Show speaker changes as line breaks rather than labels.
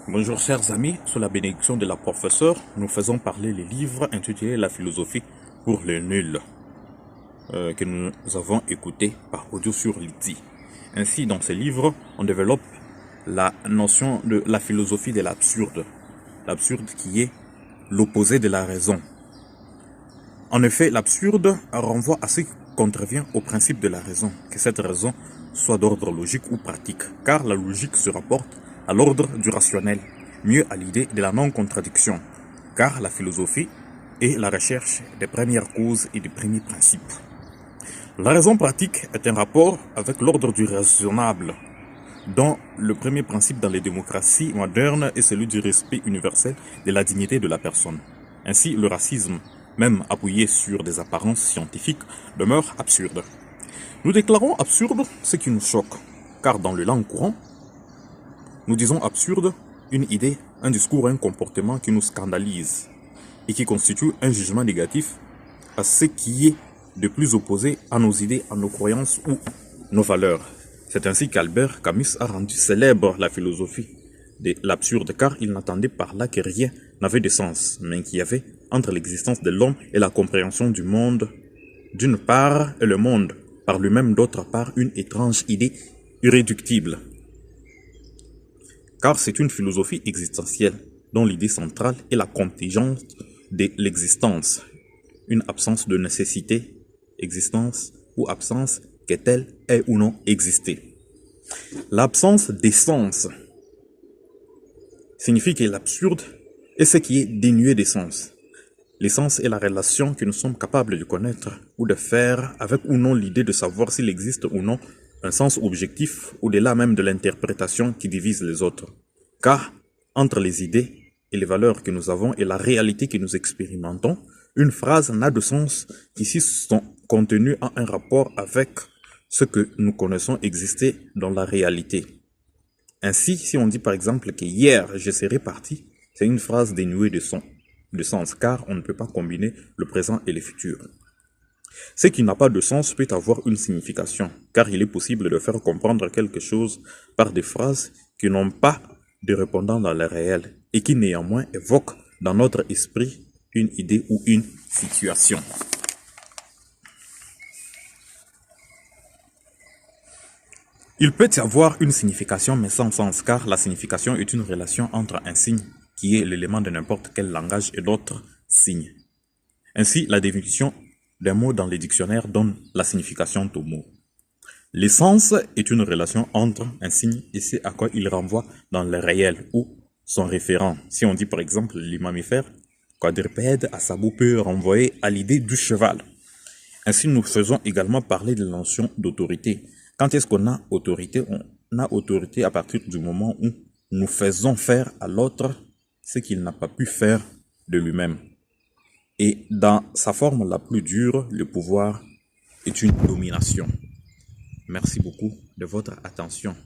Bonjour chers amis, sous la bénédiction de la professeure, nous faisons parler les livres intitulés La philosophie pour les nuls, que nous avons écoutés par audio sur Lydie. Ainsi, dans ces livres, on développe la notion de la philosophie de l'absurde. L'absurde qui est l'opposé de la raison. En effet, l'absurde renvoie à ce qui contrevient au principe de la raison, que cette raison soit d'ordre logique ou pratique, car la logique se rapporte à l'ordre du rationnel, mieux à l'idée de la non-contradiction, car la philosophie est la recherche des premières causes et des premiers principes. La raison pratique est un rapport avec l'ordre du raisonnable, dont le premier principe dans les démocraties modernes est celui du respect universel de la dignité de la personne. Ainsi, le racisme, même appuyé sur des apparences scientifiques, demeure absurde. Nous déclarons absurde ce qui nous choque, car dans le langue courant, nous disons absurde une idée, un discours, un comportement qui nous scandalise et qui constitue un jugement négatif à ce qui est de plus opposé à nos idées, à nos croyances ou nos valeurs. C'est ainsi qu'Albert Camus a rendu célèbre la philosophie de l'absurde, car il n'entendait par là que rien n'avait de sens, mais qu'il y avait entre l'existence de l'homme et la compréhension du monde d'une part et le monde par lui-même d'autre part une étrange idée irréductible. Car c'est une philosophie existentielle dont l'idée centrale est la contingence de l'existence, une absence de nécessité, existence ou absence qu'est-elle est ou non exister. L'absence d'essence signifie que l'absurde est ce qui est dénué d'essence. L'essence est la relation que nous sommes capables de connaître ou de faire avec ou non l'idée de savoir s'il existe ou non un sens objectif au-delà même de l'interprétation qui divise les autres. Car entre les idées et les valeurs que nous avons et la réalité que nous expérimentons, une phrase n'a de sens que si son contenu a un rapport avec ce que nous connaissons exister dans la réalité. Ainsi, si on dit par exemple que hier je serai parti, c'est une phrase dénuée de sens, car on ne peut pas combiner le présent et le futur. Ce qui n'a pas de sens peut avoir une signification, car il est possible de faire comprendre quelque chose par des phrases qui n'ont pas de répondant dans le réel et qui néanmoins évoquent dans notre esprit une idée ou une situation. Il peut y avoir une signification mais sans sens, car la signification est une relation entre un signe qui est l'élément de n'importe quel langage et d'autres signes. Ainsi, la définition d'un mot dans les dictionnaires donne la signification au mot. L'essence est une relation entre un signe et ce à quoi il renvoie dans le réel ou son référent. Si on dit par exemple les mammifères, quadrupède à sabot peut renvoyer à l'idée du cheval. Ainsi, nous faisons également parler de la notion d'autorité. Quand est-ce qu'on a autorité? On a autorité à partir du moment où nous faisons faire à l'autre ce qu'il n'a pas pu faire de lui-même. Et dans sa forme la plus dure, le pouvoir est une domination. Merci beaucoup de votre attention.